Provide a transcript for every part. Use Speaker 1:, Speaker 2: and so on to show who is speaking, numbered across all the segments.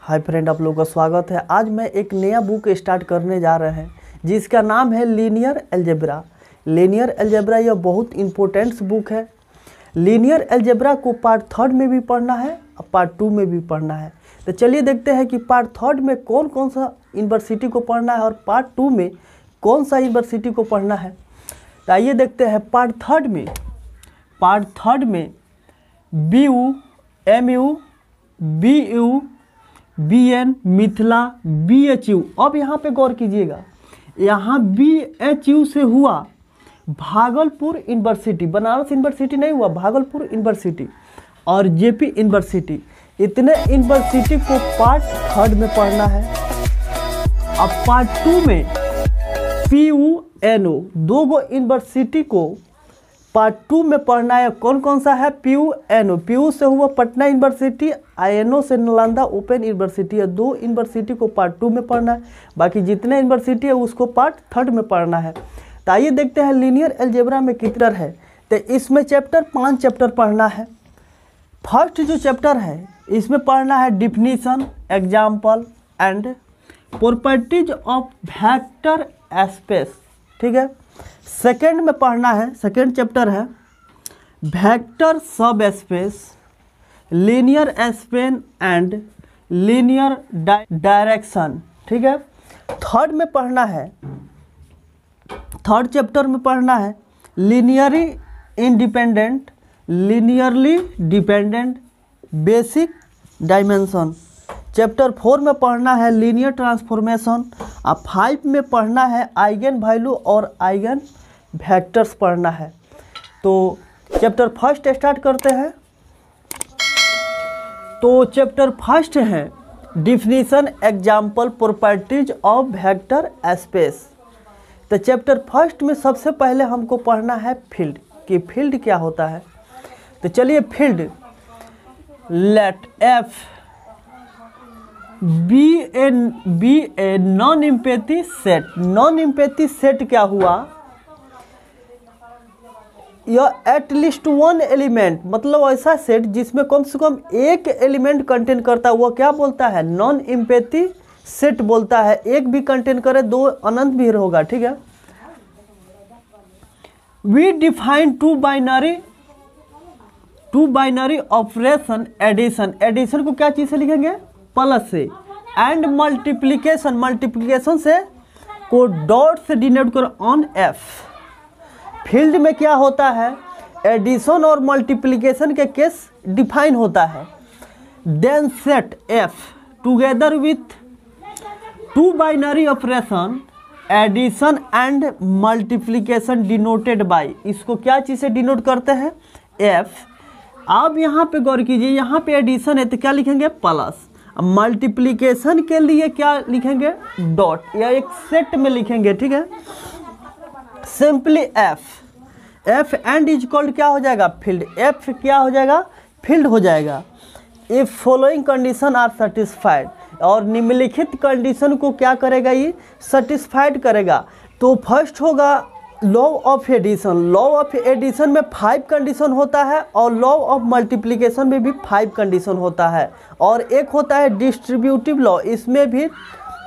Speaker 1: Hi friend, आप लोगों का स्वागत है। आज मैं एक नया बुक स्टार्ट करने जा रहे हैं जिसका नाम है लीनियर अलजेब्रा। लीनियर अलजेब्रा यह बहुत इंपॉर्टेंट बुक है। लीनियर अलजेब्रा को पार्ट 3 में भी पढ़ना है और पार्ट 2 में भी पढ़ना है। तो चलिए देखते हैं कि पार्ट 3 में कौन कौन सा यूनिवर्सिटी को पढ़ना है और पार्ट 2 में कौन सा यूनिवर्सिटी को पढ़ना है। तो आइए देखते हैं पार्ट 3 में BU, MU, BU, BN, Mithila, BHU। अब यहाँ पे गौर कीजिएगा, यहाँ BHU से हुआ भागलपुर यूनिवर्सिटी, बनारस यूनिवर्सिटी नहीं हुआ, भागलपुर यूनिवर्सिटी और JP यूनिवर्सिटी। इतने यूनिवर्सिटी को पार्ट 3 में पढ़ना है। अब पार्ट 2 में PUNO, दो गो यूनिवर्सिटी को पार्ट 2 में पढ़ना है। कौन कौन सा है? PUNO, PU से हुआ पटना यूनिवर्सिटी, INO से नालंदा ओपन यूनिवर्सिटी है। दो यूनिवर्सिटी को पार्ट 2 में पढ़ना है, बाकी जितने यूनिवर्सिटी है उसको पार्ट 3 में पढ़ना है। तो आइए देखते हैं लीनियर अलजेब्रा में कितना है। तो इसमें 5 चैप्टर पढ़ना है। फर्स्ट जो चैप्टर है इसमें पढ़ना है definition, example and properties of vector space, ठीक है। सेकेंड में पढ़ना है, सेकेंड चैप्टर है वेक्टर सब space, linear span and linear direction, ठीक है। थर्ड में पढ़ना है, थर्ड चैप्टर में पढ़ना है linearly independent, linearly dependent, basic dimension. Chapter 4 में पढ़ना है लीनियर ट्रांसफॉर्मेशन। अब 5 में पढ़ना है आइगन वैल्यू और आइगन वेक्टर्स पढ़ना है। तो चैप्टर फर्स्ट स्टार्ट करते हैं। तो चैप्टर फर्स्ट है definition, example, properties of vector space. तो चैप्टर फर्स्ट में सबसे पहले हमको पढ़ना है फील्ड, कि फील्ड क्या होता है। तो चलिए, field let F be a non empty set. Non empty set क्या हुआ? यह एटलीस्ट वन एलिमेंट, मतलब ऐसा सेट जिसमें कम से कम एक एलिमेंट कंटेन करता है, वो क्या बोलता है? नॉन एम्पैथी सेट बोलता है। एक भी कंटेन करे, दो अनंत भी होगा, ठीक है। We define two binary operation addition. Addition को क्या चीज से लिखेंगे? प्लस से। एंड मल्टीप्लिकेशन, मल्टीप्लिकेशन से को डॉट से डिनोट करो ऑन F। फील्ड में क्या होता है? एडिशन और मल्टीप्लिकेशन के केस डिफाइन होता है। Then set F together with two binary operation addition and multiplication denoted by. इसको क्या चीज से डिनोट करते हैं? F। अब यहाँ पे गौर कीजिए, यहाँ पे एडिशन है तो क्या लिखेंगे? प्लस। मल्टीप्लिकेशन के लिए क्या लिखेंगे? डॉट, या एक सेट में लिखेंगे, ठीक है। Simply F and is called क्या हो जाएगा? फील्ड। F क्या हो जाएगा? फील्ड हो जाएगा। If following condition are satisfied, और निम्नलिखित कंडीशन को क्या करेगा? ये सेटिस्फाइड करेगा। तो फर्स्ट होगा law of addition. Law of addition में 5 कंडीशन होता है और लॉ ऑफ मल्टीप्लिकेशन में भी 5 कंडीशन होता है। और एक होता है डिस्ट्रीब्यूटिव लॉ, इसमें भी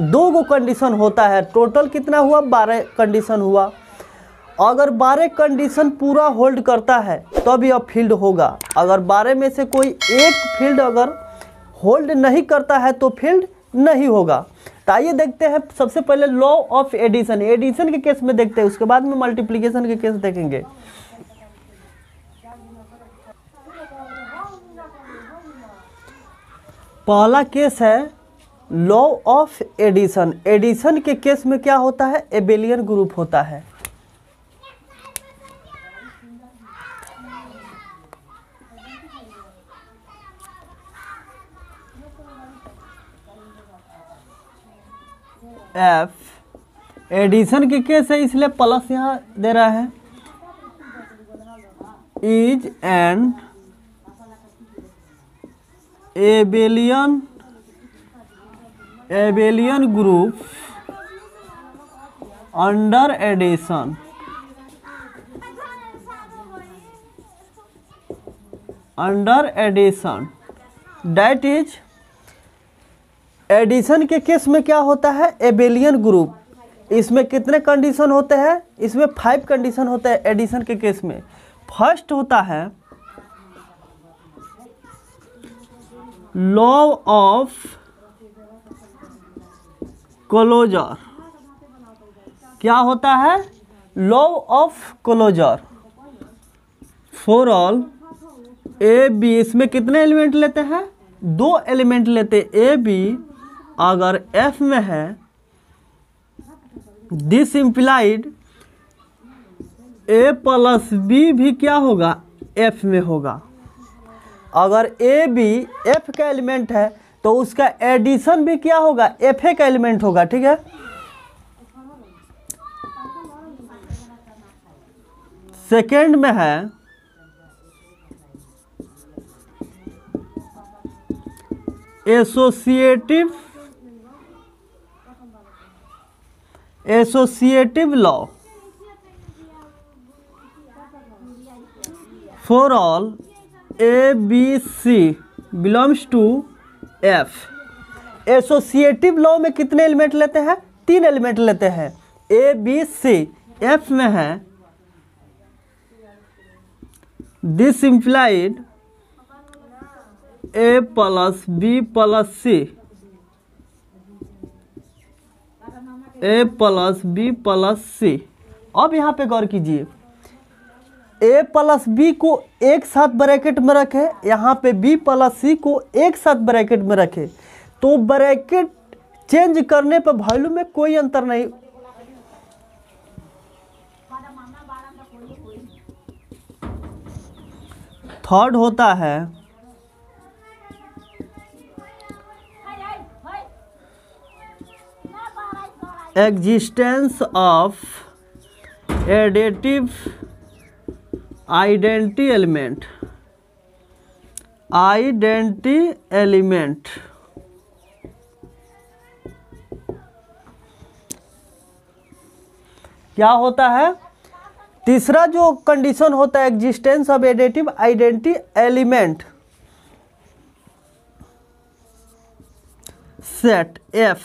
Speaker 1: 2 कंडीशन होता है। टोटल कितना हुआ? 12 कंडीशन हुआ। अगर 12 कंडीशन पूरा होल्ड करता है तब यह फील्ड होगा। अगर 12 में से कोई एक फील्ड अगर होल्ड नहीं करता है तो फील्ड नहीं होगा। तो आइए देखते हैं सबसे पहले लॉ ऑफ एडिशन। एडिशन के केस में देखते हैं, उसके बाद में मल्टीप्लिकेशन के केस देखेंगे। पहला केस है लॉ ऑफ एडिशन। एडिशन के केस में क्या होता है? एबेलियन ग्रुप होता है। F एडिशन के केस है, इसलिए प्लस यहाँ दे रहा है। Is an abelian group under addition. under addition, that is addition के केस में क्या होता है, एबेलियन ग्रुप, इसमें कितने कंडीशन होते हैं, इसमें 5 कंडीशन होते हैं एडिशन के केस में। फर्स्ट होता है लॉ ऑफ क्लोजर। क्या होता है, law of closure for all a b. इसमें कितने एलिमेंट लेते हैं, 2 एलिमेंट लेते ए बी। अगर एफ में है, this implied a plus b भी क्या होगा, एफ में होगा। अगर ए बी एफ का एलिमेंट है तो उसका एडिशन भी क्या होगा, एफ का एलिमेंट होगा। ठीक है, सेकेंड में है associative law for all a b c belongs to F. Associative law में कितने एलिमेंट लेते हैं, 3 एलिमेंट लेते हैं, ए बी सी। एफ में है this implied a plus b plus c, a plus b plus c. अब यहाँ पे गौर कीजिए, ए प्लस बी को एक साथ ब्रैकेट में रखे, यहाँ पे बी प्लस सी को एक साथ ब्रैकेट में रखे, तो ब्रैकेट चेंज करने पर वैल्यू में कोई अंतर नहीं। थर्ड होता है existence of additive identity element. Identity element क्या होता है, तीसरा जो कंडीशन होता है existence of additive identity element. Set F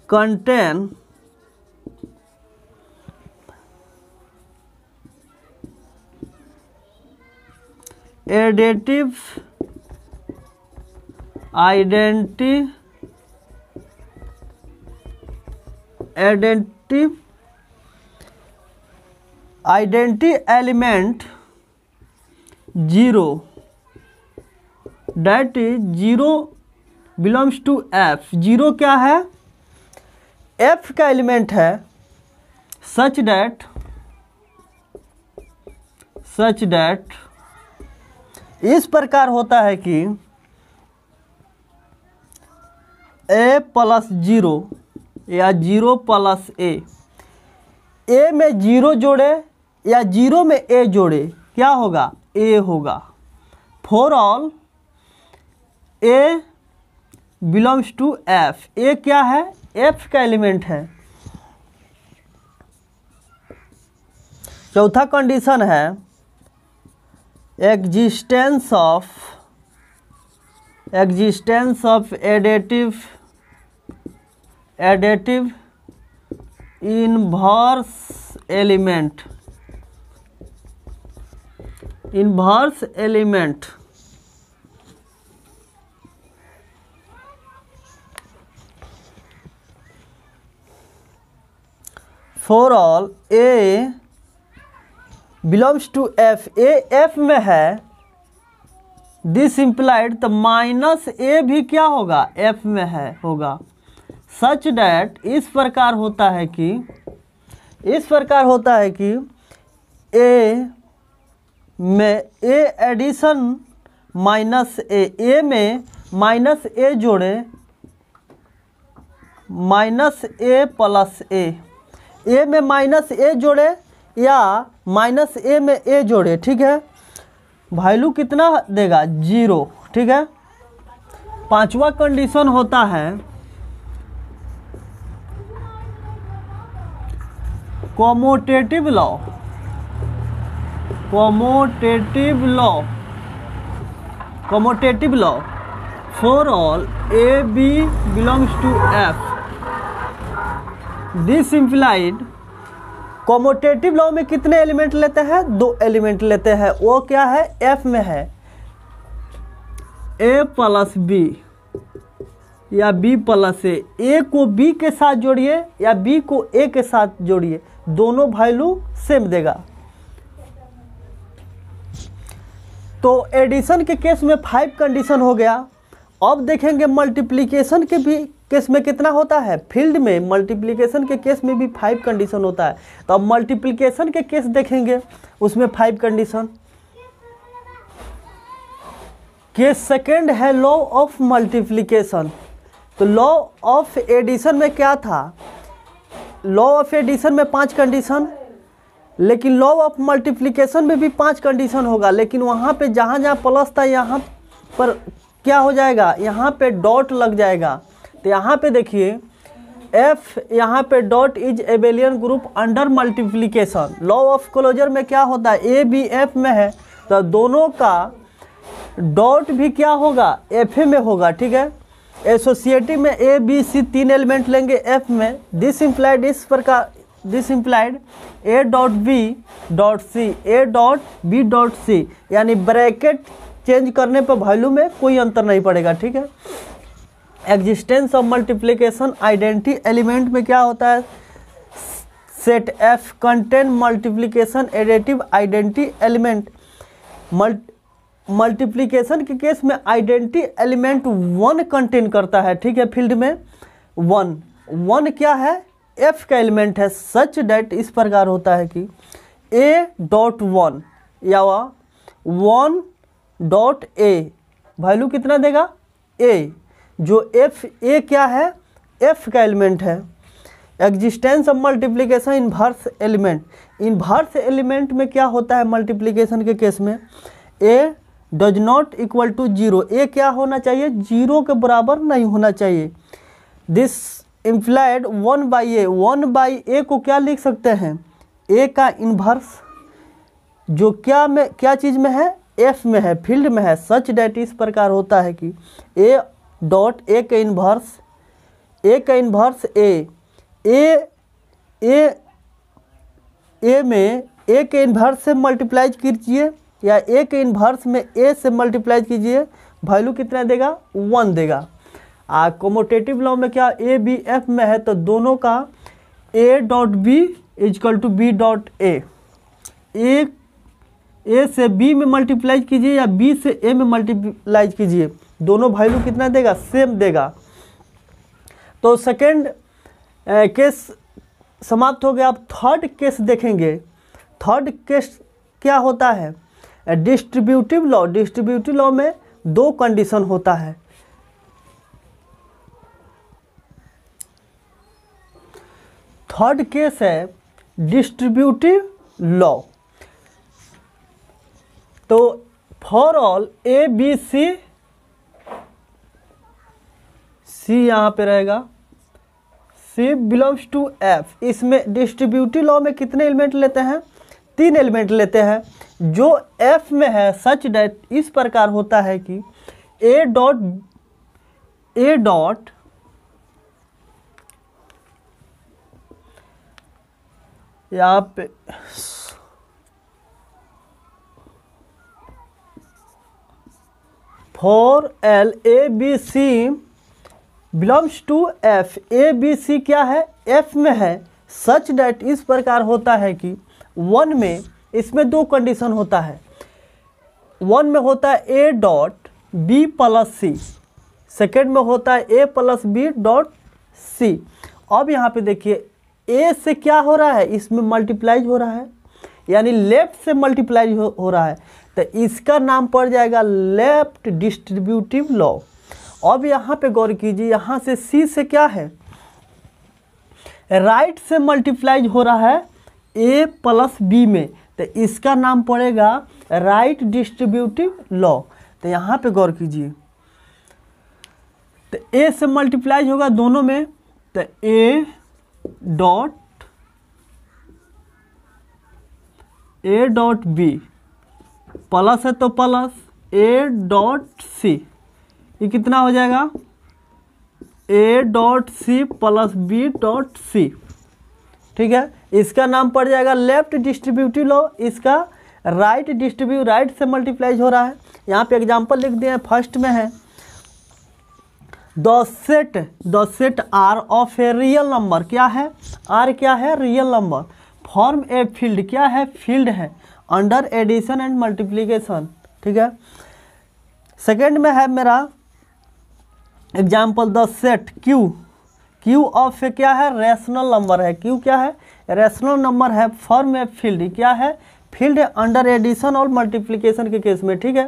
Speaker 1: contain additive identity element 0, that is 0 belongs to F। 0 क्या है, F का एलिमेंट है, such that इस प्रकार होता है कि a प्लस 0 या 0 प्लस a में 0 जोड़े या 0 में a जोड़े, क्या होगा, a होगा। For all a belongs to f। a क्या है, f का एलिमेंट है। चौथा कंडीशन है existence of additive inverse element. For all a belongs to F. A F में है, दिस इम्प्लाइड तो माइनस ए भी क्या होगा, एफ में है होगा। सच डैट इस प्रकार होता है कि ए में ए एडिशन माइनस ए में माइनस ए जोड़े, माइनस ए प्लस ए में माइनस ए जोड़े या माइनस ए में ए जोड़े। ठीक है, वैल्यू कितना देगा, 0। ठीक है, पांचवा कंडीशन होता है commutative law for all a b belongs to f, this implied commutative law में कितने एलिमेंट लेते हैं? 2 एलिमेंट लेते हैं। वो क्या है? एफ में है ए प्लस बी या बी प्लस ए। ए को बी के साथ जोड़िए या बी को ए के साथ जोड़िए, दोनों वैल्यू सेम देगा। तो एडिशन के केस में 5 कंडीशन हो गया। अब देखेंगे मल्टीप्लिकेशन के भी केस में कितना होता है। फील्ड में मल्टीप्लिकेशन के केस में भी 5 कंडीशन होता है। तो अब मल्टीप्लिकेशन के केस देखेंगे, उसमें 5 कंडीशन। केस सेकंड है लॉ ऑफ मल्टीप्लिकेशन। तो लॉ ऑफ एडिशन में क्या था? लॉ ऑफ एडिशन में 5 कंडीशन, लेकिन लॉ ऑफ मल्टीप्लिकेशन में भी 5 कंडीशन होगा। लेकिन वहाँ पे जहाँ जहाँ प्लस था यहाँ पर क्या हो जाएगा? यहाँ पे डॉट लग जाएगा। तो यहाँ पे देखिए एफ, यहाँ पे dot is abelian group under multiplication. Law of closure में क्या होता है? ए बी एफ में है तो दोनों का डॉट भी क्या होगा? एफ में होगा। ठीक है। एसोसिएटिव में ए बी सी 3 एलिमेंट लेंगे एफ में। दिस इम्प्लाइड इस प्रकार, this implied a dot b dot c, a dot b dot c, यानी ब्रैकेट चेंज करने पर वैल्यू में कोई अंतर नहीं पड़ेगा। ठीक है। Existence of multiplication identity element में क्या होता है? Set F contain multiplication additive identity element. Multiplication के केस में आइडेंटिटी एलिमेंट 1 कंटेन करता है। ठीक है। फील्ड में 1 क्या है? एफ का एलिमेंट है। सच डेट इस प्रकार होता है कि ए डॉट 1 या 1 डॉट ए वैल्यू कितना देगा? ए, जो एफ ए क्या है? एफ का एलिमेंट है। Existence of multiplication inverse element. Inverse element में क्या होता है मल्टीप्लिकेशन के केस में? A does not equal to 0। A क्या होना चाहिए? 0 के बराबर नहीं होना चाहिए। This implied 1 by a, 1 by a को क्या लिख सकते हैं? ए का इन्वर्स, जो क्या चीज़ में है? एफ में है, फील्ड में है। सच डेट इस प्रकार होता है कि ए डॉट ए का इन्वर्स, ए का इन्वर्स ए में ए के इन्वर्स से मल्टीप्लाइज कीजिए या ए के इन्वर्स में ए से मल्टीप्लाइज कीजिए, वैल्यू कितना देगा? 1 देगा। कॉमोटेटिव लॉ में क्या ए बी एफ में है तो दोनों का a dot b is equal to b dot a से बी में मल्टीप्लाइज कीजिए या बी से ए में मल्टीप्लाइज कीजिए, दोनों वैल्यू कितना देगा? सेम देगा। तो सेकेंड केस समाप्त हो गया। अब थर्ड केस देखेंगे। थर्ड केस क्या होता है? Distributive law. डिस्ट्रीब्यूटिव लॉ में 2 कंडीशन होता है। थर्ड केस है डिस्ट्रीब्यूटिव लॉ। तो for all a b c, c यहाँ पे रहेगा, सी बिलोंग्स टू एफ। इसमें डिस्ट्रीब्यूटिव लॉ में कितने एलिमेंट लेते हैं? 3 एलिमेंट लेते हैं जो एफ में है। सच डेट इस प्रकार होता है कि ए डॉट यहाँ पे for all a b c belongs to F. A b c क्या है? एफ में है। सच डेट इस प्रकार होता है कि 1 में इसमें 2 कंडीशन होता है। 1 में होता है a dot b plus c, second में होता है a plus b dot c. अब यहाँ पे देखिए ए से क्या हो रहा है? इसमें मल्टीप्लाइज हो रहा है, यानी लेफ्ट से मल्टीप्लाइज हो रहा है, तो इसका नाम पड़ जाएगा लेफ्ट डिस्ट्रीब्यूटिव लॉ। अब यहाँ पे गौर कीजिए, यहाँ से सी से क्या है? राइट से मल्टीप्लाइज हो रहा है ए प्लस बी में, तो इसका नाम पड़ेगा राइट डिस्ट्रीब्यूटिव लॉ। तो यहाँ पे गौर कीजिए, तो ए से मल्टीप्लाइज होगा दोनों में, तो ए डॉट बी प्लस है तो प्लस ए डॉट सी, ये कितना हो जाएगा, a dot c plus b dot c, ठीक है। इसका नाम पड़ जाएगा लेफ्ट डिस्ट्रीब्यूटिव लॉ, इसका राइट डिस्ट्रीब्यूट, राइट से मल्टीप्लाइज हो रहा है। यहाँ पे एग्जांपल लिख दिए, फर्स्ट में है the set R of a real number, क्या है, आर क्या है, real number, form a field, क्या है, फील्ड है, अंडर एडिशन एंड मल्टीप्लिकेशन, ठीक है। सेकेंड में है मेरा example the set q of a क्या है, रैशनल नंबर है, क्यू क्या है, रैशनल नंबर है, फॉर्म ए फील्ड, क्या है, फील्ड है, अंडर एडिशन और मल्टीप्लिकेशन के केस में, ठीक है।